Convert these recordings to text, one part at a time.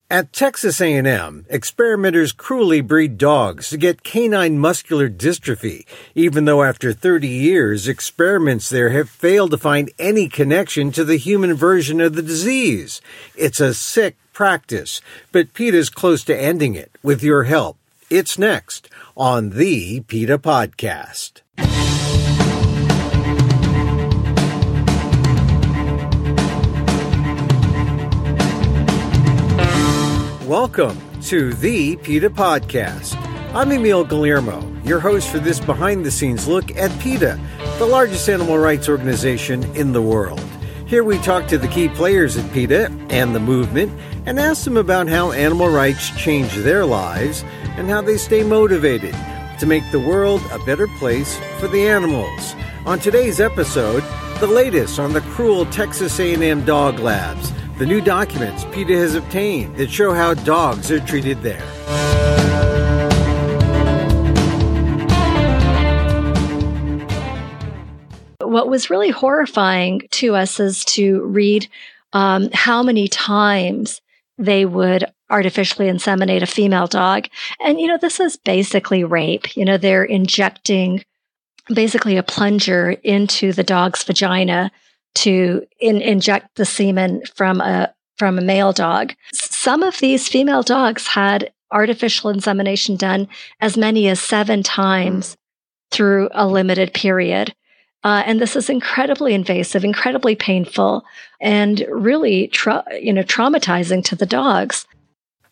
At Texas A&M, experimenters cruelly breed dogs to get canine muscular dystrophy, even though after 30 years, experiments there have failed to find any connection to the human version of the disease. It's a sick practice, but PETA's close to ending it with your help. It's next on the PETA Podcast. Welcome to the PETA Podcast. I'm Emil Guillermo, your host for this behind-the-scenes look at PETA, the largest animal rights organization in the world. Here we talk to the key players at PETA and the movement and ask them about how animal rights change their lives and how they stay motivated to make the world a better place for the animals. On today's episode, the latest on the cruel Texas A&amp dog labs, the new documents PETA has obtained that show how dogs are treated there. What was really horrifying to us is to read how many times they would artificially inseminate a female dog. And, this is basically rape. They're injecting basically a plunger into the dog's vagina to inject the semen from a male dog. Some of these female dogs had artificial insemination done as many as 7 times through a limited period. And this is incredibly invasive, incredibly painful, and really traumatizing to the dogs.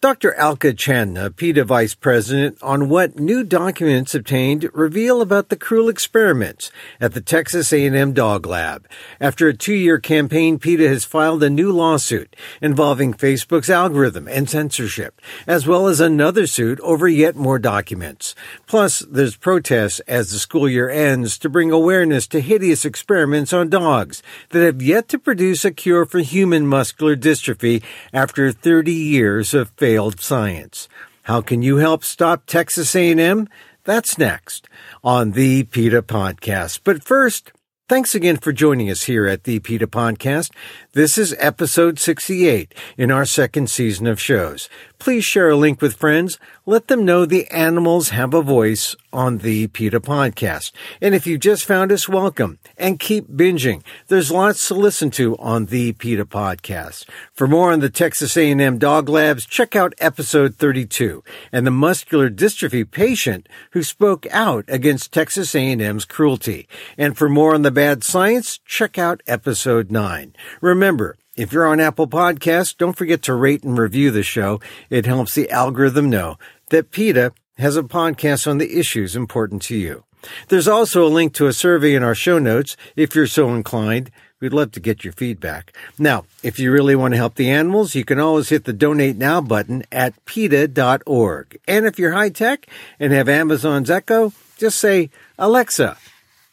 Dr. Alka Chandna, PETA Vice President, on what new documents obtained reveal about the cruel experiments at the Texas A&M Dog Lab. After a 2-year campaign, PETA has filed a new lawsuit involving Facebook's algorithm and censorship, as well as another suit over yet more documents. Plus, there's protests as the school year ends to bring awareness to hideous experiments on dogs that have yet to produce a cure for human muscular dystrophy after 30 years of failed science. How can you help stop Texas A&M? That's next on the PETA Podcast. But first, thanks again for joining us here at the PETA Podcast. This is episode 68 in our second season of shows. Please share a link with friends. Let them know the animals have a voice on the PETA Podcast. And if you just found us, welcome. And keep binging. There's lots to listen to on the PETA Podcast. For more on the Texas A&M Dog Labs, check out episode 32 and the muscular dystrophy patient who spoke out against Texas A&M's cruelty. And for more on the bad science, check out episode 9. Remember, if you're on Apple Podcasts, don't forget to rate and review the show. It helps the algorithm know that PETA has a podcast on the issues important to you. There's also a link to a survey in our show notes if you're so inclined. We'd love to get your feedback. Now, if you really want to help the animals, you can always hit the Donate Now button at PETA.org. And if you're high-tech and have Amazon's Echo, just say, Alexa,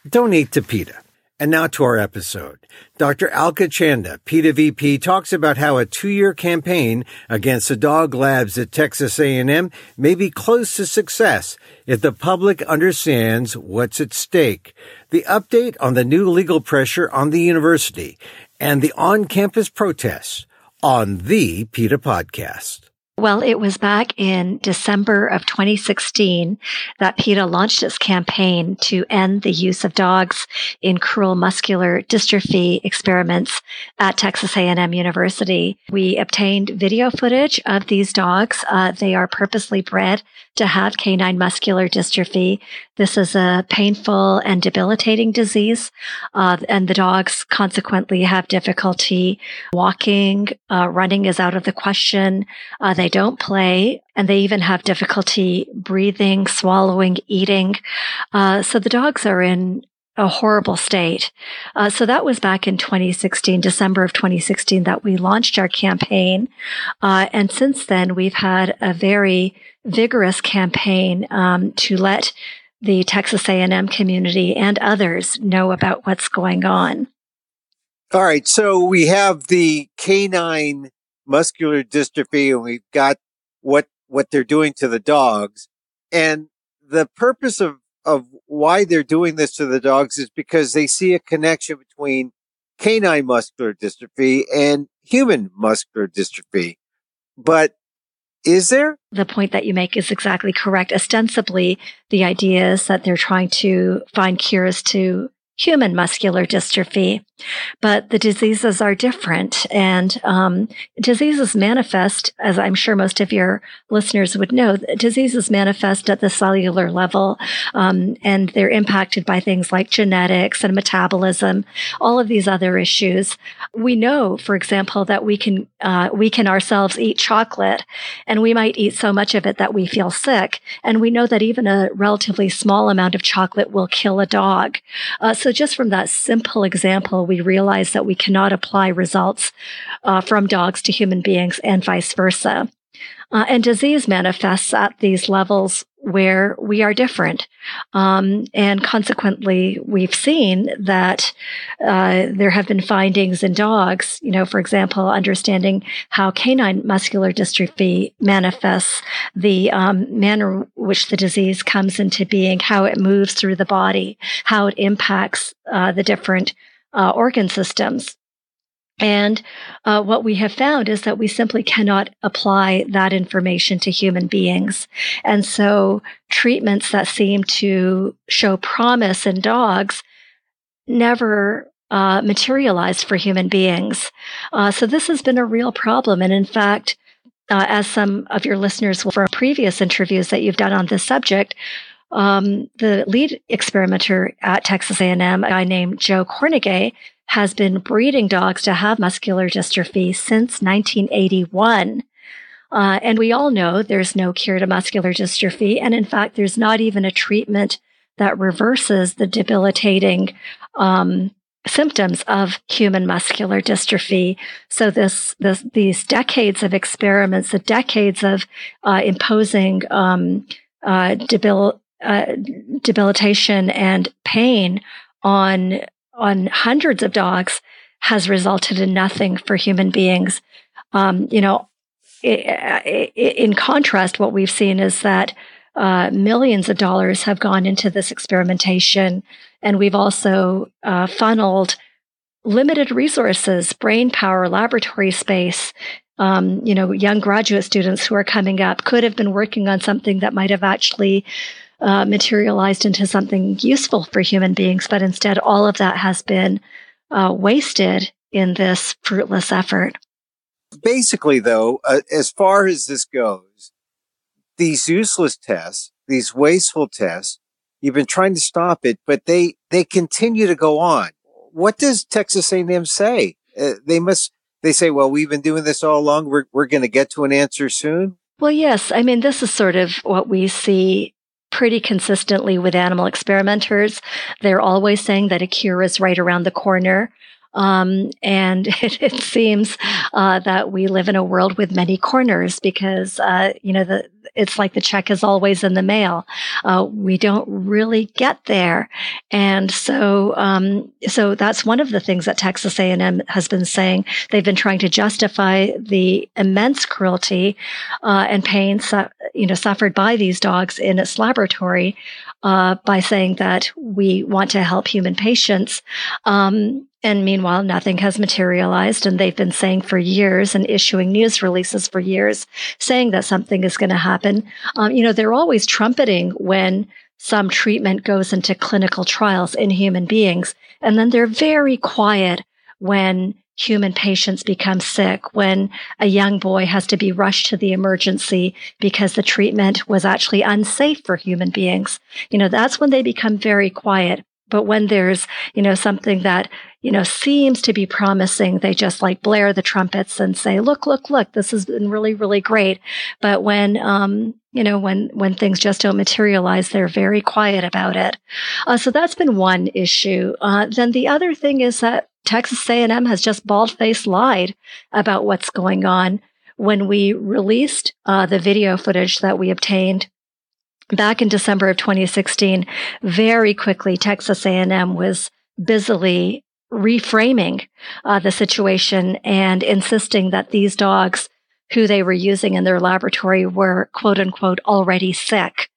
donate to PETA. And now to our episode. Dr. Alka Chandna, PETA VP, talks about how a 2-year campaign against the dog labs at Texas A&M may be close to success if the public understands what's at stake. The update on the new legal pressure on the university and the on-campus protests on the PETA Podcast. Well, it was back in December of 2016 that PETA launched its campaign to end the use of dogs in cruel muscular dystrophy experiments at Texas A&M University. We obtained video footage of these dogs. They are purposely bred to have canine muscular dystrophy. This is a painful and debilitating disease, and the dogs consequently have difficulty walking. Running is out of the question. They don't play, and they even have difficulty breathing, swallowing, eating. So the dogs are in a horrible state. So that was back in 2016, December of 2016, that we launched our campaign. And since then, we've had a very vigorous campaign to let the Texas A&M community and others know about what's going on. All right. So we have the canine muscular dystrophy, and we've got what they're doing to the dogs. And the purpose of why they're doing this to the dogs is because they see a connection between canine muscular dystrophy and human muscular dystrophy. But Is there? The point that you make is exactly correct. Ostensibly, the idea is that they're trying to find cures to human muscular dystrophy, but the diseases are different. And diseases manifest, as I'm sure most of your listeners would know, diseases manifest at the cellular level, and they're impacted by things like genetics and metabolism, all of these other issues. We know, for example, that we can ourselves eat chocolate, and we might eat so much of it that we feel sick. And we know that even a relatively small amount of chocolate will kill a dog. So just from that simple example, we realize that we cannot apply results from dogs to human beings and vice versa. And disease manifests at these levels where we are different. And consequently, we've seen that there have been findings in dogs, for example, understanding how canine muscular dystrophy manifests, the manner in which the disease comes into being, how it moves through the body, how it impacts the different organ systems. And what we have found is that we simply cannot apply that information to human beings. And so treatments that seem to show promise in dogs never materialized for human beings. So this has been a real problem. And in fact, as some of your listeners will from previous interviews that you've done on this subject, the lead experimenter at Texas A&am, a guy named Joe Cornegay, has been breeding dogs to have muscular dystrophy since 1981. And we all know there's no cure to muscular dystrophy. And in fact, there's not even a treatment that reverses the debilitating symptoms of human muscular dystrophy. So these decades of experiments, the decades of imposing debilitation and pain on hundreds of dogs has resulted in nothing for human beings. In contrast, what we've seen is that millions of dollars have gone into this experimentation, and we've also funneled limited resources, brain power, laboratory space. Young graduate students who are coming up could have been working on something that might have actually materialized into something useful for human beings, but instead all of that has been wasted in this fruitless effort. Basically, though, as far as this goes, these useless tests, these wasteful tests, you've been trying to stop it, but they continue to go on. What does Texas A&am say? They say, well, we've been doing this all along. We're going to get to an answer soon. Well, yes. I mean, this is sort of what we see pretty consistently with animal experimenters. They're always saying that a cure is right around the corner. And it seems that we live in a world with many corners because, it's like the check is always in the mail. We don't really get there. And so that's one of the things that Texas A&am has been saying. They've been trying to justify the immense cruelty and pain, suffered by these dogs in its laboratory by saying that we want to help human patients. And meanwhile, nothing has materialized. And they've been saying for years and issuing news releases for years, saying that something is going to happen. They're always trumpeting when some treatment goes into clinical trials in human beings. And then they're very quiet when human patients become sick, when a young boy has to be rushed to the emergency because the treatment was actually unsafe for human beings. That's when they become very quiet. But when there's, something that, seems to be promising, they just blare the trumpets and say, look, this has been really, really great. But when things just don't materialize, they're very quiet about it. So that's been one issue. Then the other thing is that Texas A&am has just bald-faced lied about what's going on. When we released the video footage that we obtained back in December of 2016, very quickly, Texas A&am was busily reframing the situation and insisting that these dogs who they were using in their laboratory were, quote unquote, already sick.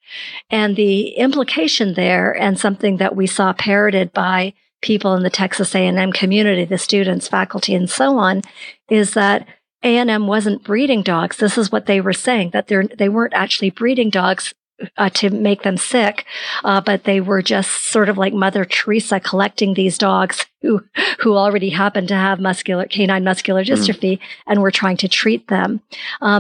And the implication there, and something that we saw parroted by people in the Texas A&am community, the students, faculty, and so on, is that A&M wasn't breeding dogs. This is what they were saying, that they weren't actually breeding dogs to make them sick, but they were just sort of like Mother Teresa collecting these dogs who already happened to have canine muscular dystrophy and were trying to treat them.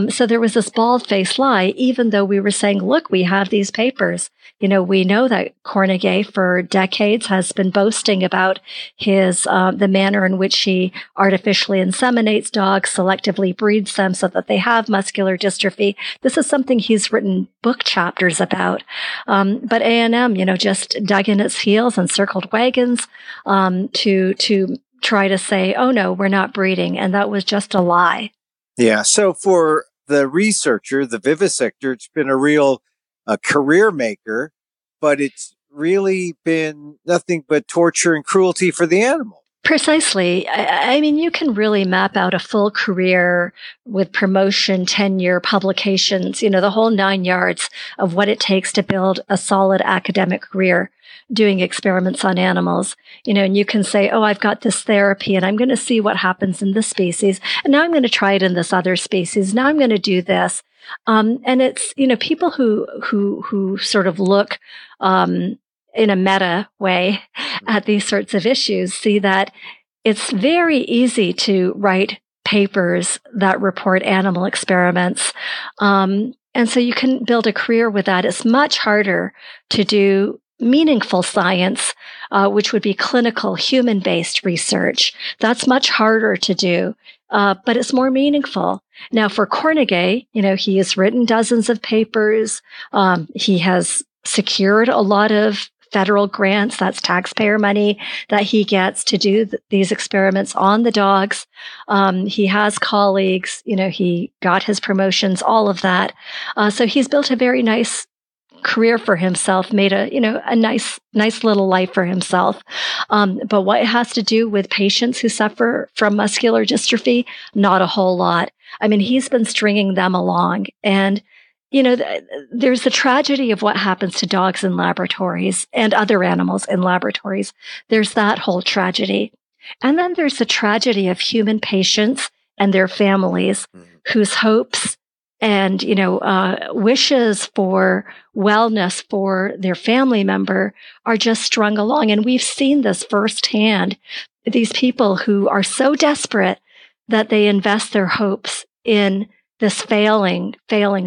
So there was this bald-faced lie, even though we were saying, look, we have these papers. We know that Cornegay for decades has been boasting about the manner in which he artificially inseminates dogs, selectively breeds them so that they have muscular dystrophy. This is something he's written book chapters about. But A&M, just dug in its heels and circled wagons, to try to say, oh no, we're not breeding. And that was just a lie. Yeah. So for the researcher, the vivisector, it's been a real career maker, but it's really been nothing but torture and cruelty for the animal. Precisely. I mean, you can really map out a full career with promotion, tenure, publications, the whole 9 yards of what it takes to build a solid academic career doing experiments on animals. And you can say, oh, I've got this therapy and I'm going to see what happens in this species. And now I'm going to try it in this other species. Now I'm going to do this. And it's, people who sort of look, in a meta way at these sorts of issues see that it's very easy to write papers that report animal experiments. And so you can build a career with that. It's much harder to do meaningful science, which would be clinical, human-based research. That's much harder to do, but it's more meaningful. Now, for Cornegay, he has written dozens of papers. He has secured a lot of federal grants. That's taxpayer money that he gets to do these experiments on the dogs. He has colleagues, he got his promotions, all of that. So he's built a very nice career for himself, made a nice little life for himself. But what it has to do with patients who suffer from muscular dystrophy, not a whole lot. I mean, he's been stringing them along, and there's the tragedy of what happens to dogs in laboratories and other animals in laboratories. There's that whole tragedy. And then there's the tragedy of human patients and their families whose hopes and, wishes for wellness for their family member are just strung along. And we've seen this firsthand. These people who are so desperate that they invest their hopes in this failing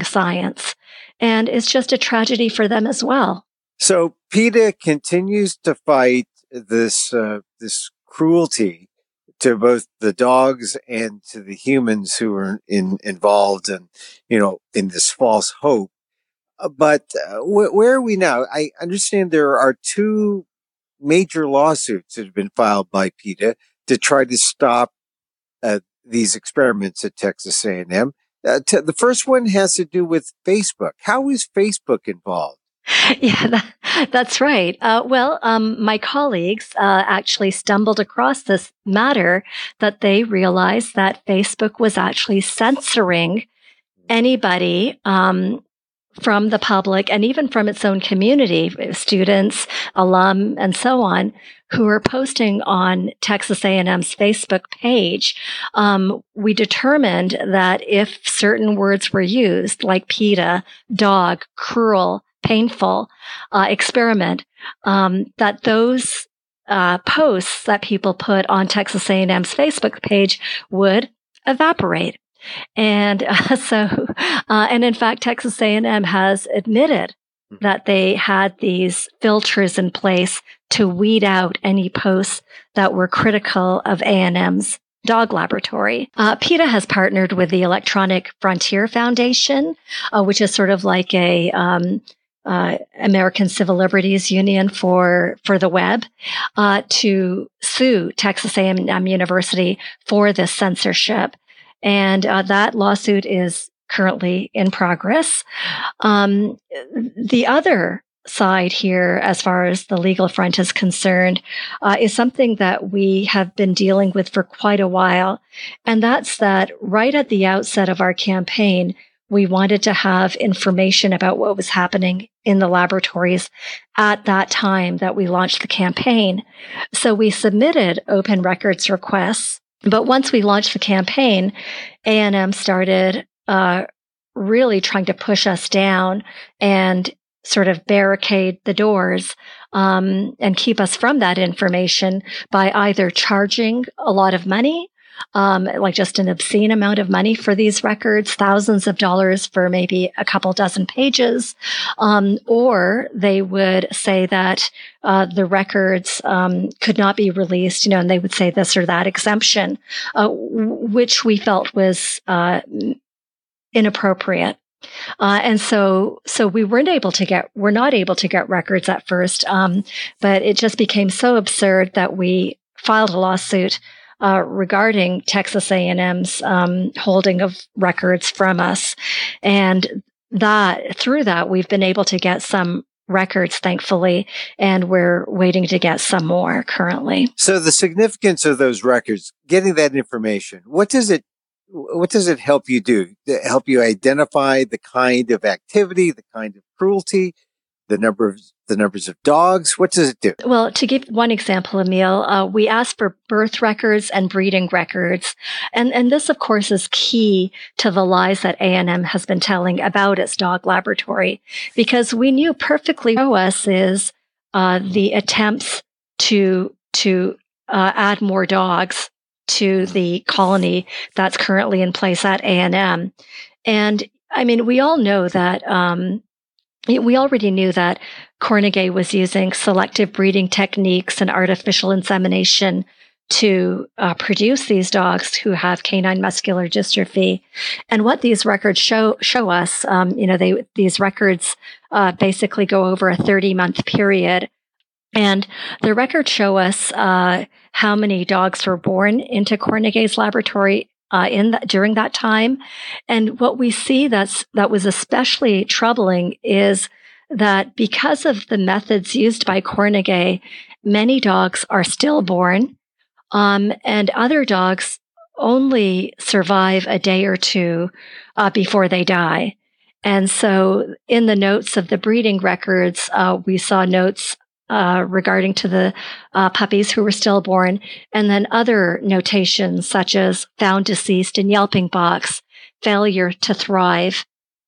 science. And it's just a tragedy for them as well. So PETA continues to fight this cruelty to both the dogs and to the humans who are involved and, in this false hope. But where are we now? I understand there are 2 major lawsuits that have been filed by PETA to try to stop these experiments at Texas A&M. The first one has to do with Facebook. How is Facebook involved? Yeah, that's right. My colleagues actually stumbled across this matter that they realized that Facebook was actually censoring anybody from the public and even from its own community, students, alum, and so on, who are posting on Texas A&M's Facebook page. We determined that if certain words were used, like PETA, dog, cruel, painful, experiment, that those posts that people put on Texas A&M's Facebook page would evaporate. And and in fact, Texas A&M has admitted that they had these filters in place to weed out any posts that were critical of A&M's dog laboratory. PETA has partnered with the Electronic Frontier Foundation, which is sort of like a American Civil Liberties Union for the web, to sue Texas A&M University for this censorship. And that lawsuit is currently in progress. The other side here, as far as the legal front is concerned, is something that we have been dealing with for quite a while. And that's that right at the outset of our campaign, we wanted to have information about what was happening in the laboratories at that time that we launched the campaign. So we submitted open records requests But once we launched the campaign, A&M started really trying to push us down and sort of barricade the doors and keep us from that information by either charging a lot of money, like just an obscene amount of money for these records, thousands of dollars for maybe a couple dozen pages, or they would say that the records could not be released, and they would say this or that exemption, which we felt was inappropriate. And so we we're not able to get records at first, but it just became so absurd that we filed a lawsuit regarding Texas A&M's holding of records from us, and through that we've been able to get some records, thankfully, and we're waiting to get some more currently. So the significance of those records, getting that information, what does it help you do? Help you identify the kind of activity, the kind of cruelty, the numbers of dogs? What does it do? Well, to give one example, Emil, we asked for birth records and breeding records. And this, of course, is key to the lies that A&M has been telling about its dog laboratory, because we knew perfectly us is the attempts to add more dogs to the colony that's currently in place at A&M. And I mean, we all know that, we already knew that Carnegie was using selective breeding techniques and artificial insemination to produce these dogs who have canine muscular dystrophy. And what these records show us, these records basically go over a 30-month period. And the records show us how many dogs were born into Carnegie's laboratory during that time. And what we see that was especially troubling is that because of the methods used by Carnegie, many dogs are stillborn, and other dogs only survive a day or two before they die. And so in the notes of the breeding records, we saw notes regarding to the puppies who were stillborn, and then other notations such as found deceased in yelping box, failure to thrive,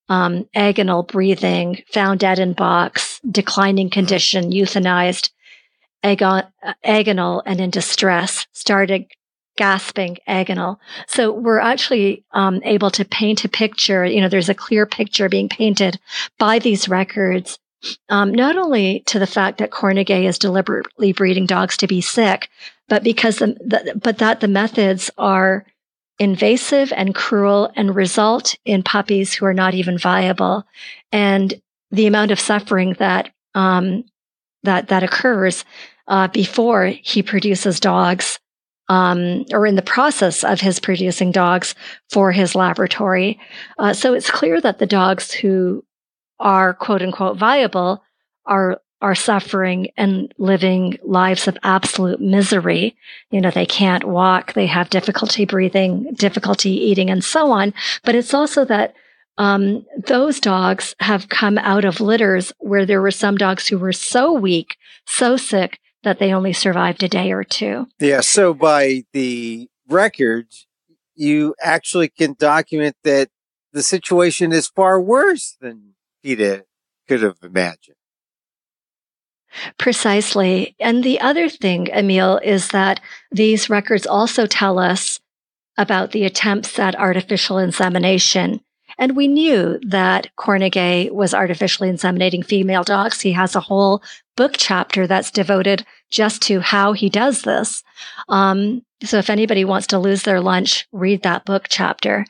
agonal breathing, found dead in box, declining condition, euthanized, agonal and in distress, started gasping, agonal. So we're actually able to paint a picture. There's a clear picture being painted by these records, not only to the fact that Carnegie is deliberately breeding dogs to be sick, but because that the methods are invasive and cruel and result in puppies who are not even viable, and the amount of suffering that occurs before he produces dogs, or in the process of his producing dogs for his laboratory. So it's clear that the dogs who are quote unquote viable are suffering and living lives of absolute misery. They can't walk, they have difficulty breathing, difficulty eating, and so on. But it's also that those dogs have come out of litters where there were some dogs who were so weak, so sick, that they only survived a day or two. Yeah, so by the records, you actually can document that the situation is far worse than PETA could have imagined. Precisely. And the other thing, Emil, is that these records also tell us about the attempts at artificial insemination. And we knew that Carnegie was artificially inseminating female dogs. He has a whole book chapter that's devoted just to how he does this. So if anybody wants to lose their lunch, read that book chapter.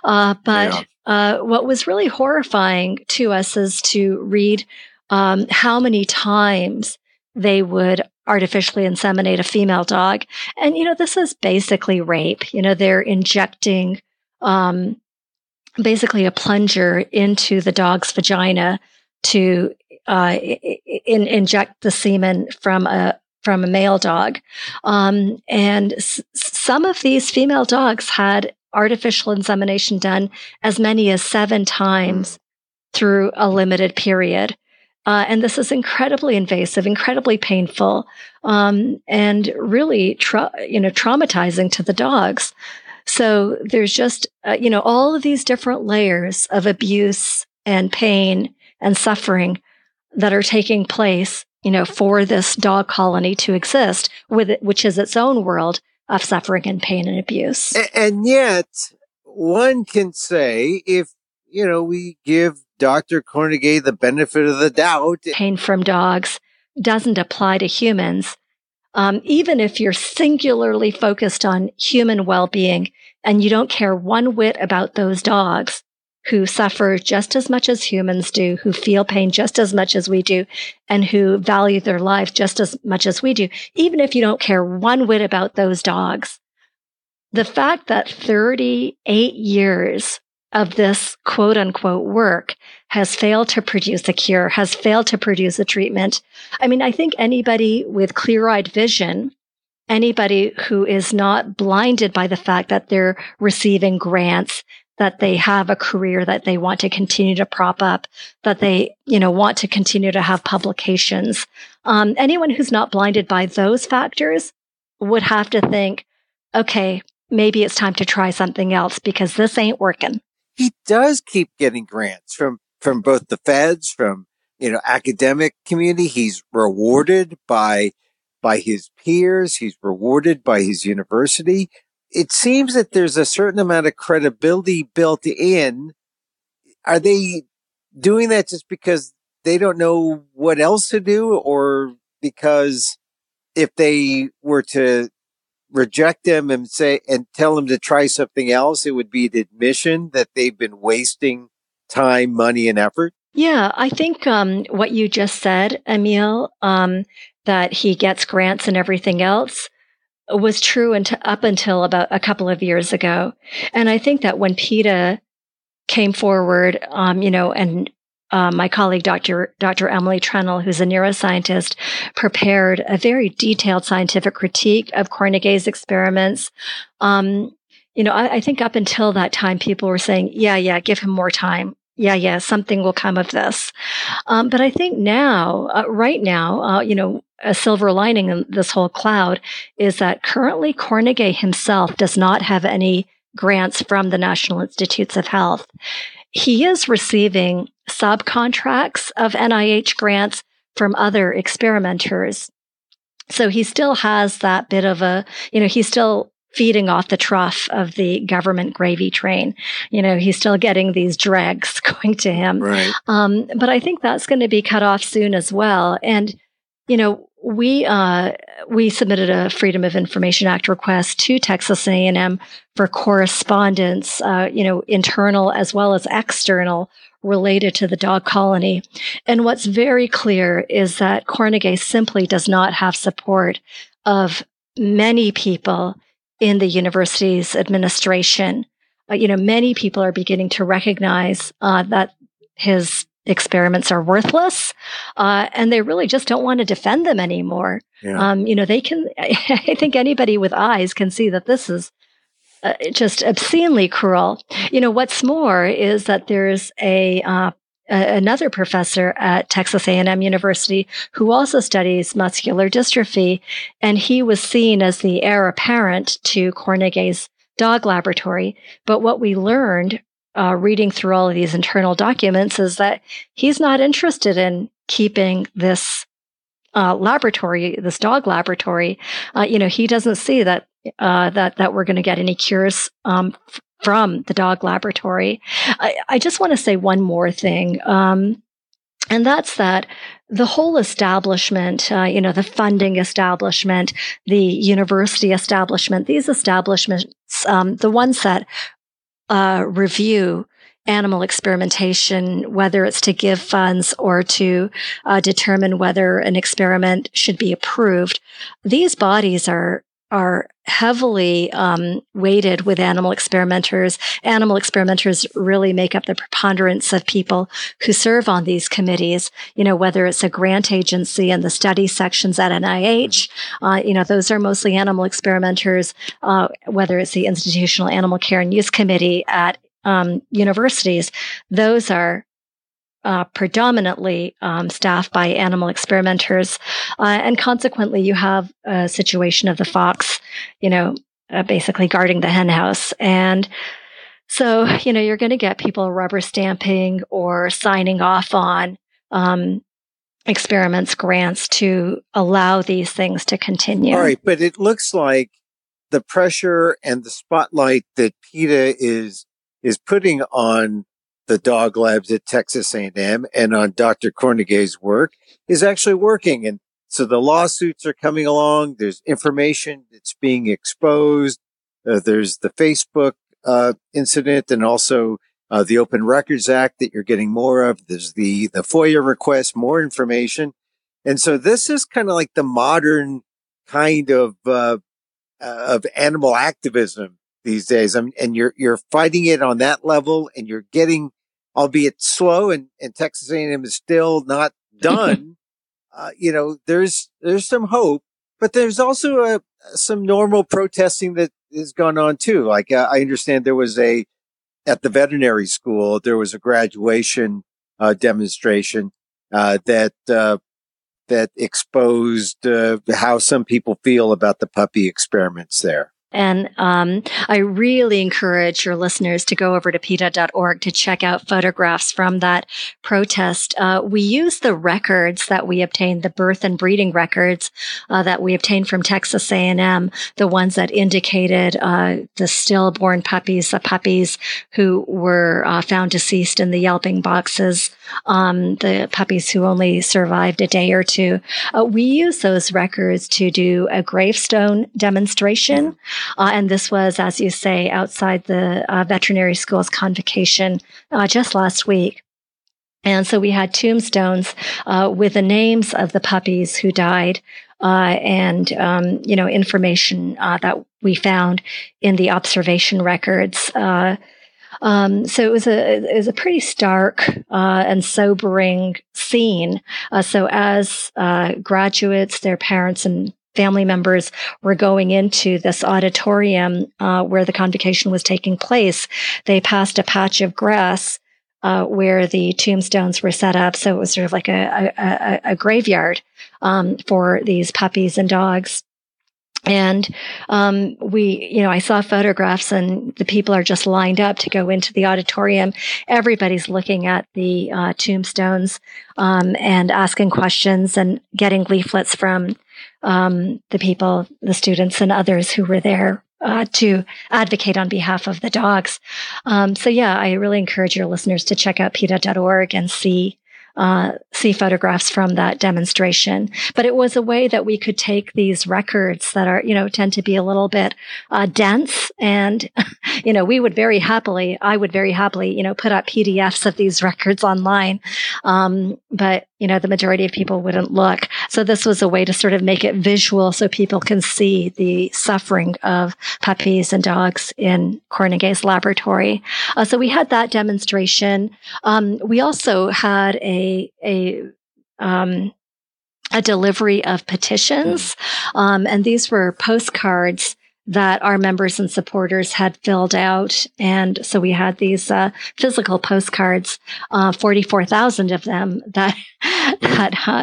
But what was really horrifying to us is to read how many times they would artificially inseminate a female dog. And, this is basically rape. They're injecting basically a plunger into the dog's vagina to inject the semen from a male dog. And some of these female dogs had artificial insemination done as many as 7 times through a limited period. And this is incredibly invasive, incredibly painful, and really, traumatizing to the dogs. So there's just, all of these different layers of abuse and pain and suffering that are taking place, for this dog colony to exist, which is its own world of suffering and pain and abuse. And yet, one can say, if, we give Dr. Cornegay the benefit of the doubt, pain from dogs doesn't apply to humans. Even if you're singularly focused on human well-being and you don't care one whit about those dogs who suffer just as much as humans do, who feel pain just as much as we do, and who value their lives just as much as we do, even if you don't care one whit about those dogs, the fact that 38 years of this quote unquote work has failed to produce a cure, has failed to produce a treatment. I mean, I think anybody with clear-eyed vision, anybody who is not blinded by the fact that they're receiving grants, that they have a career that they want to continue to prop up, that they, want to continue to have publications. Anyone who's not blinded by those factors would have to think, okay, maybe it's time to try something else because this ain't working. He does keep getting grants from both the feds, from, academic community. He's rewarded by his peers. He's rewarded by his university. It seems that there's a certain amount of credibility built in. Are they doing that just because they don't know what else to do, or because if they were to reject them and tell them to try something else, it would be an admission that they've been wasting time, money, and effort? Yeah, I think what you just said, Emil, that he gets grants and everything else, was true up until about a couple of years ago. And I think that when PETA came forward, and my colleague, Dr. Emily Trennell, who's a neuroscientist, prepared a very detailed scientific critique of Cornegay's experiments. I think up until that time, people were saying, yeah, give him more time. Yeah, something will come of this. But I think now, right now, a silver lining in this whole cloud is that currently Cornegay himself does not have any grants from the National Institutes of Health. He is receiving subcontracts of NIH grants from other experimenters. So he still has that bit of he's still feeding off the trough of the government gravy train. He's still getting these dregs going to him. Right. But I think that's going to be cut off soon as well. And, we submitted a Freedom of Information Act request to Texas A&M for correspondence, internal as well as external, related to the dog colony. And what's very clear is that Cornegay simply does not have support of many people in the university's administration. Many people are beginning to recognize that his experiments are worthless, and they really just don't want to defend them anymore. Yeah. I think anybody with eyes can see that this is just obscenely cruel. What's more is that there's another professor at Texas A&M University who also studies muscular dystrophy, and he was seen as the heir apparent to Cornegay's dog laboratory. But what we learned reading through all of these internal documents is that he's not interested in keeping this laboratory, this dog laboratory. He doesn't see that we're going to get any cures from the dog laboratory. I just want to say one more thing, and that's that the whole establishment, the funding establishment, the university establishment, these establishments, the ones that review animal experimentation, whether it's to give funds or to determine whether an experiment should be approved, these bodies are heavily weighted with animal experimenters. Animal experimenters really make up the preponderance of people who serve on these committees, whether it's a grant agency and the study sections at NIH, those are mostly animal experimenters, whether it's the Institutional Animal Care and Use Committee at universities, those are predominantly staffed by animal experimenters. And consequently, you have a situation of the fox, basically guarding the hen house. And so, you're going to get people rubber stamping or signing off on experiments grants to allow these things to continue. All right, but it looks like the pressure and the spotlight that PETA is putting on the dog labs at Texas A&M and on Dr. Cornegay's work is actually working. And so the lawsuits are coming along. There's information that's being exposed. There's the Facebook incident, and also the Open Records Act that you're getting more of. There's the FOIA request, more information. And so this is kind of like the modern kind of animal activism these days. And you're fighting it on that level, and you're getting, albeit slow, and Texas A&M is still not done. There's some hope, but there's also some normal protesting that has gone on too. Like I understand there was at the veterinary school, there was a graduation demonstration that exposed how some people feel about the puppy experiments there. And I really encourage your listeners to go over to PETA.org to check out photographs from that protest. We used the records that we obtained, the birth and breeding records that we obtained from Texas A&M, the ones that indicated the stillborn puppies, the puppies who were found deceased in the yelping boxes, the puppies who only survived a day or two. We used those records to do a gravestone demonstration. And this was, as you say, outside the veterinary school's convocation just last week. And so we had tombstones with the names of the puppies who died and information that we found in the observation records. So it was a pretty stark and sobering scene. So as graduates, their parents and family members were going into this auditorium where the convocation was taking place, they passed a patch of grass where the tombstones were set up. So it was sort of like a graveyard for these puppies and dogs. And I saw photographs, and the people are just lined up to go into the auditorium. Everybody's looking at the tombstones and asking questions and getting leaflets from the people, the students, and others who were there to advocate on behalf of the dogs. I really encourage your listeners to check out PETA.org and see photographs from that demonstration. But it was a way that we could take these records that are, tend to be a little bit dense. And, I would very happily, put up PDFs of these records online. But, the majority of people wouldn't look. So this was a way to sort of make it visual so people can see the suffering of puppies and dogs in Cornegay's laboratory. So we had that demonstration. We also had a delivery of petitions. And these were postcards that our members and supporters had filled out. And so we had these physical postcards, 44,000 of them that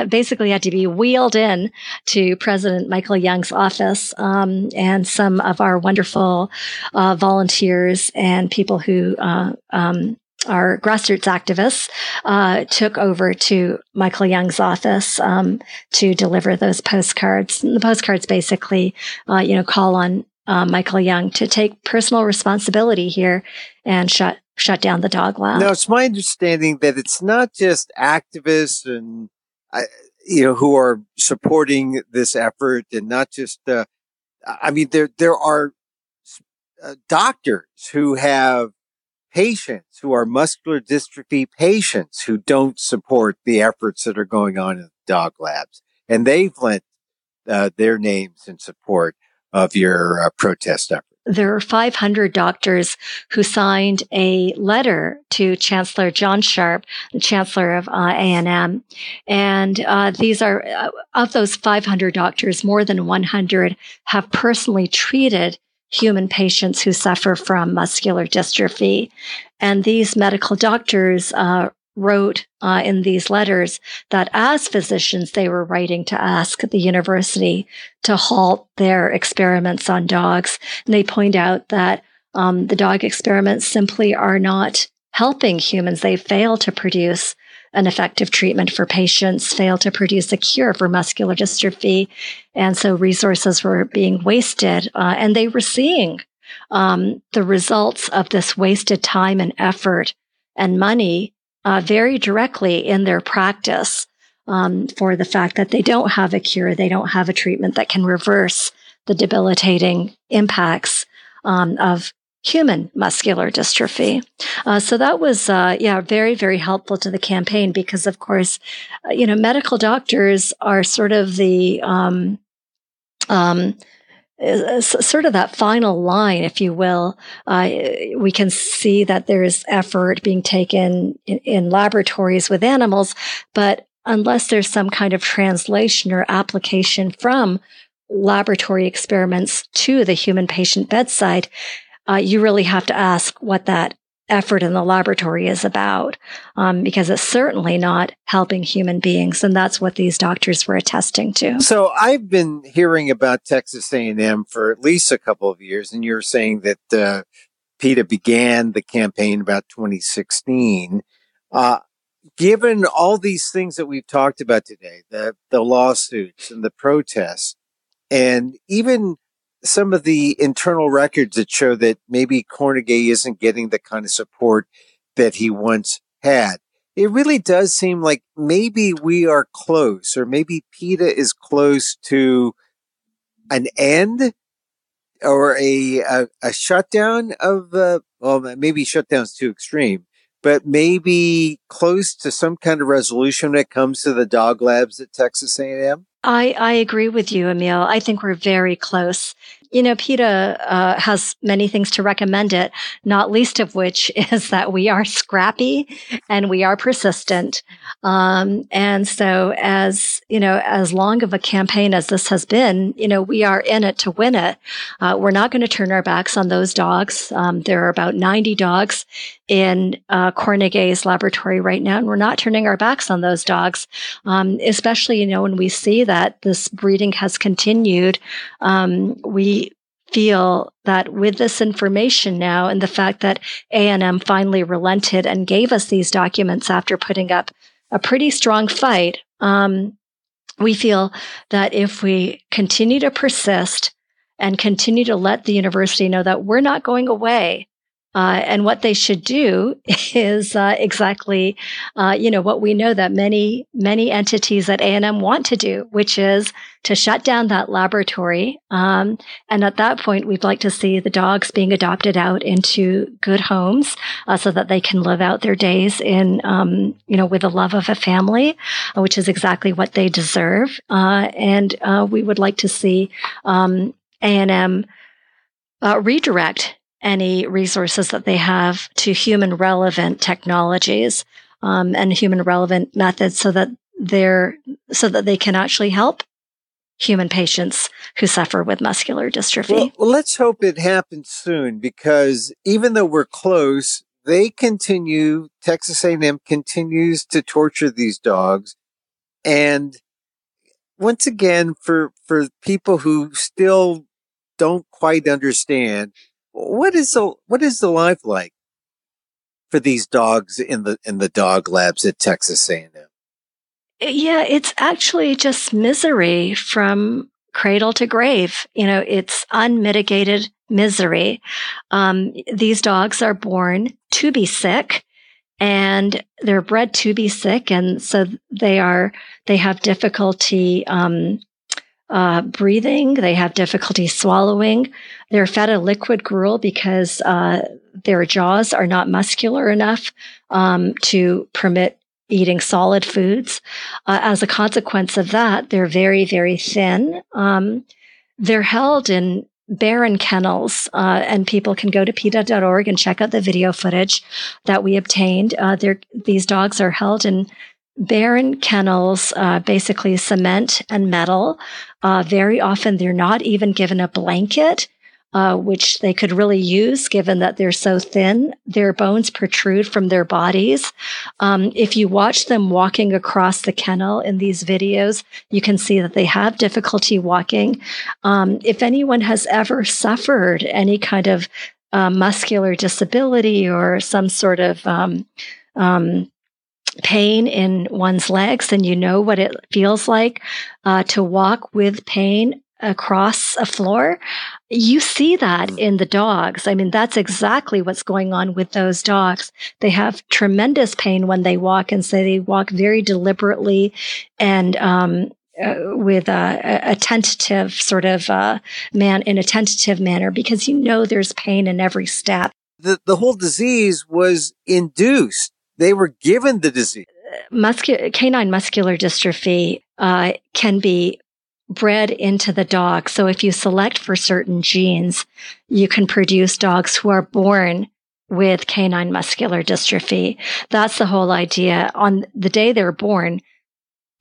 basically had to be wheeled in to President Michael Young's office. And some of our wonderful volunteers and people who our grassroots activists took over to Michael Young's office to deliver those postcards. And the postcards basically, call on Michael Young to take personal responsibility here and shut down the dog lab. Now, it's my understanding that it's not just activists and who are supporting this effort, and not just. There are doctors who have patients who are muscular dystrophy patients who don't support the efforts that are going on in the dog labs. And they've lent their names in support of your protest effort. There are 500 doctors who signed a letter to Chancellor John Sharp, the Chancellor of A&M. And these are, of those 500 doctors, more than 100 have personally treated human patients who suffer from muscular dystrophy. And these medical doctors wrote in these letters that as physicians, they were writing to ask the university to halt their experiments on dogs. And they point out that the dog experiments simply are not helping humans. They fail to produce an effective treatment for patients, fail to produce a cure for muscular dystrophy. And so resources were being wasted, and they were seeing the results of this wasted time and effort and money very directly in their practice for the fact that they don't have a cure, they don't have a treatment that can reverse the debilitating impacts of human muscular dystrophy. So that was, very, very helpful to the campaign because, of course, medical doctors are sort of the sort of that final line, if you will. We can see that there's effort being taken in laboratories with animals, but unless there's some kind of translation or application from laboratory experiments to the human patient bedside, you really have to ask what that effort in the laboratory is about, because it's certainly not helping human beings. And that's what these doctors were attesting to. So I've been hearing about Texas A&M for at least a couple of years. And you're saying that PETA began the campaign about 2016. Given all these things that we've talked about today, the lawsuits and the protests, and even some of the internal records that show that maybe Carnegie isn't getting the kind of support that he once had, it really does seem like maybe we are close, or maybe PETA is close to an end or a shutdown of, maybe shutdown's too extreme, but maybe close to some kind of resolution when it comes to the dog labs at Texas A&M? I agree with you, Emil. I think we're very close. PETA has many things to recommend it, not least of which is that we are scrappy and we are persistent. And so as long of a campaign as this has been, we are in it to win it. We're not going to turn our backs on those dogs. There are about 90 dogs in Carnegie's laboratory right now, and we're not turning our backs on those dogs, especially, when we see that this breeding has continued. We feel that with this information now and the fact that A&M finally relented and gave us these documents after putting up a pretty strong fight, we feel that if we continue to persist and continue to let the university know that we're not going away, and what they should do is exactly, what we know that many entities at A&M want to do, which is to shut down that laboratory. And at that point, we'd like to see the dogs being adopted out into good homes so that they can live out their days in, with the love of a family, which is exactly what they deserve. And we would like to see A&M redirect any resources that they have to human relevant technologies and human relevant methods so that they can actually help human patients who suffer with muscular dystrophy. Well, let's hope it happens soon, because even though we're close, Texas A&M continues to torture these dogs. And once again, for people who still don't quite understand, what is the life like for these dogs in the dog labs at Texas A&M? Yeah, it's actually just misery from cradle to grave. It's unmitigated misery. These dogs are born to be sick, and they're bred to be sick, and so they have difficulty breathing. They have difficulty swallowing. They're fed a liquid gruel because their jaws are not muscular enough to permit eating solid foods. As a consequence of that, they're very, very thin. They're held in barren kennels, and people can go to PETA.org and check out the video footage that we obtained. These dogs are held in barren kennels, basically cement and metal. Very often they're not even given a blanket. which they could really use given that they're so thin. Their bones protrude from their bodies. If you watch them walking across the kennel in these videos, you can see that they have difficulty walking. If anyone has ever suffered any kind of muscular disability or some sort of pain in one's legs, then you know what it feels like to walk with pain across a floor. You see that in the dogs. I mean, that's exactly what's going on with those dogs. They have tremendous pain when they walk, and so they walk very deliberately and with a tentative sort of in a tentative manner, because you know there's pain in every step. The whole disease was induced. They were given the disease. Canine muscular dystrophy can be bred into the dog. So if you select for certain genes, you can produce dogs who are born with canine muscular dystrophy. That's the whole idea. On the day they're born,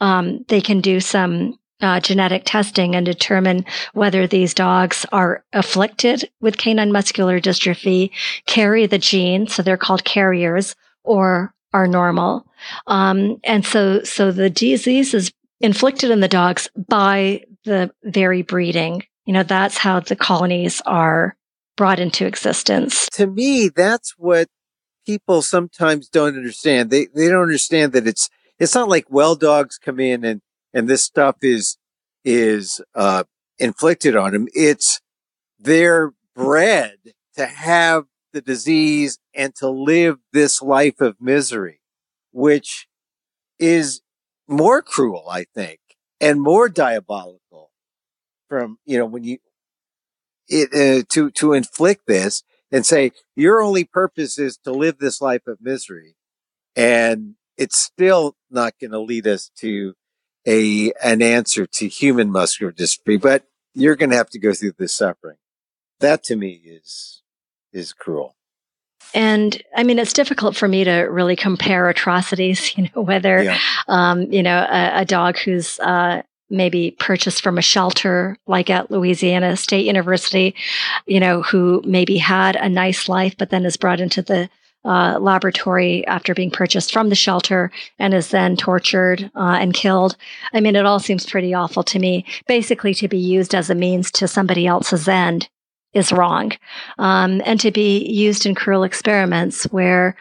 they can do some genetic testing and determine whether these dogs are afflicted with canine muscular dystrophy, carry the gene, so they're called carriers, or are normal. And so the disease is inflicted in the dogs by the very breeding. You know, that's how the colonies are brought into existence. To me, that's what people sometimes don't understand. They don't understand that it's not like well dogs come in and this stuff is inflicted on them. It's they're bred to have the disease and to live this life of misery, which is more cruel, I think, and more diabolical from, when you, to inflict this and say your only purpose is to live this life of misery. And it's still not going to lead us to an answer to human muscular dystrophy, but you're going to have to go through this suffering. That to me is cruel. And I mean, it's difficult for me to really compare atrocities, whether, a dog who's maybe purchased from a shelter, like at Louisiana State University, who maybe had a nice life, but then is brought into the laboratory after being purchased from the shelter and is then tortured and killed. I mean, it all seems pretty awful to me. Basically, to be used as a means to somebody else's end is wrong. And to be used in cruel experiments where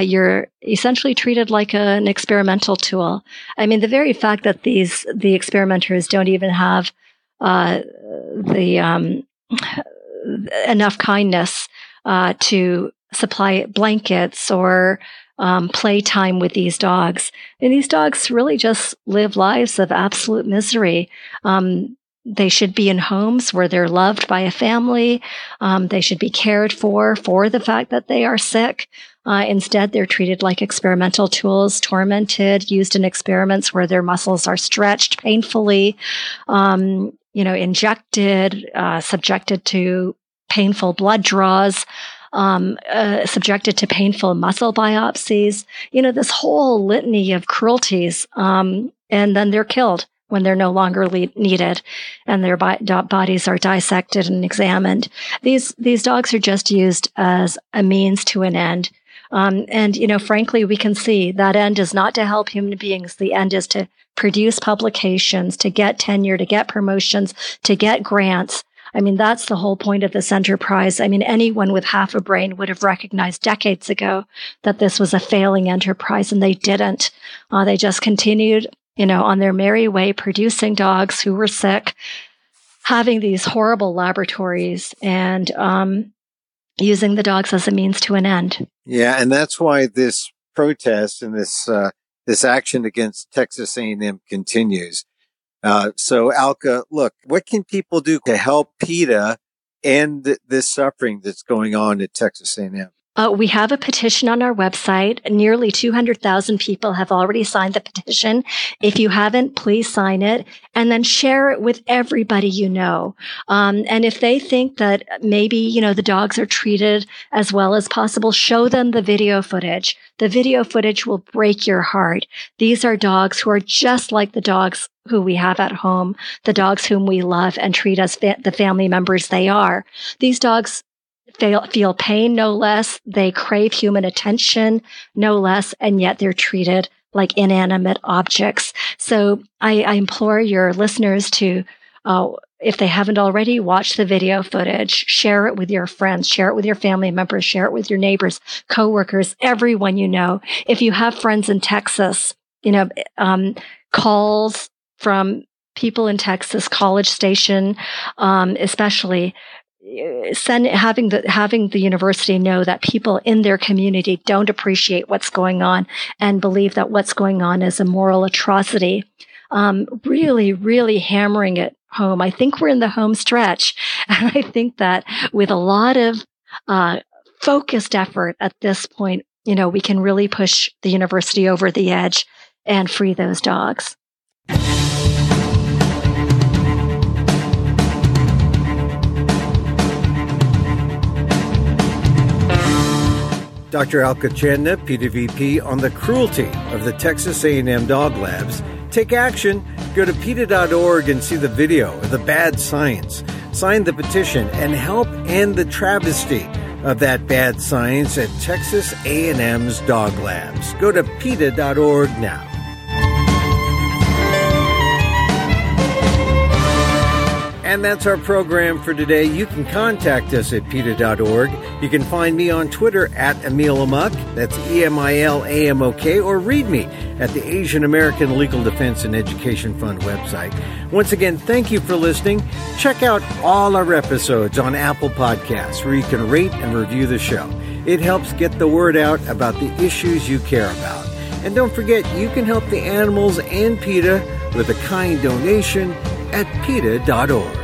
you're essentially treated like an experimental tool. I mean, the very fact that the experimenters don't even have enough kindness to supply blankets or playtime with these dogs. And these dogs really just live lives of absolute misery. They should be in homes where they're loved by a family. They should be cared for the fact that they are sick. Instead, they're treated like experimental tools, tormented, used in experiments where their muscles are stretched painfully, injected, subjected to painful blood draws, subjected to painful muscle biopsies, this whole litany of cruelties. And then they're killed when they're no longer needed and their bodies are dissected and examined. These dogs are just used as a means to an end. And frankly, we can see that end is not to help human beings. The end is to produce publications, to get tenure, to get promotions, to get grants. I mean, that's the whole point of this enterprise. I mean, anyone with half a brain would have recognized decades ago that this was a failing enterprise, and they didn't. They just continued, on their merry way, producing dogs who were sick, having these horrible laboratories, and using the dogs as a means to an end. Yeah, and that's why this protest and this action against Texas A&M continues. So, Alka, look, what can people do to help PETA end this suffering that's going on at Texas A&M? We have a petition on our website. Nearly 200,000 people have already signed the petition. If you haven't, please sign it and then share it with everybody you know. And if they think that maybe, the dogs are treated as well as possible, show them the video footage. The video footage will break your heart. These are dogs who are just like the dogs who we have at home, the dogs whom we love and treat as the family members they are. These dogs feel pain no less. They crave human attention no less, and yet they're treated like inanimate objects. So I implore your listeners to, if they haven't already, watch the video footage, share it with your friends, share it with your family members, share it with your neighbors, coworkers, everyone you know. If you have friends in Texas, calls from people in Texas, College Station, especially, having the university know that people in their community don't appreciate what's going on and believe that what's going on is a moral atrocity. Really, really hammering it home. I think we're in the home stretch. And I think that with a lot of focused effort at this point, we can really push the university over the edge and free those dogs. Dr. Alka Chandna, PETA VP, on the cruelty of the Texas A&M dog labs. Take action. Go to PETA.org and see the video of the bad science. Sign the petition and help end the travesty of that bad science at Texas A&M's dog labs. Go to PETA.org now. And that's our program for today. You can contact us at PETA.org. You can find me on Twitter at Emil Amok, that's EMILAMOK, or read me at the Asian American Legal Defense and Education Fund website. Once again, thank you for listening. Check out all our episodes on Apple Podcasts, where you can rate and review the show. It helps get the word out about the issues you care about. And don't forget, you can help the animals and PETA with a kind donation at PETA.org.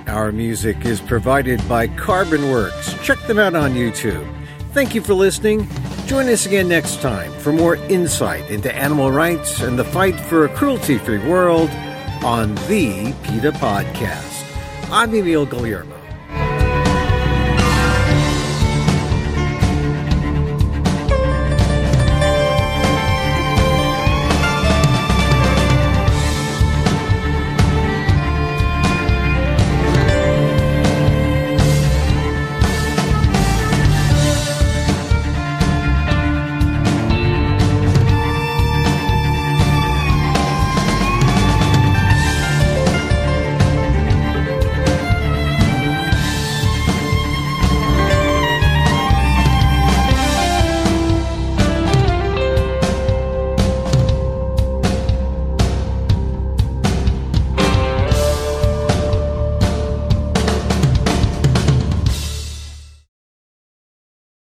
Our music is provided by Carbon Works. Check them out on YouTube. Thank you for listening. Join us again next time for more insight into animal rights and the fight for a cruelty-free world on the PETA Podcast. I'm Emil Guillermo.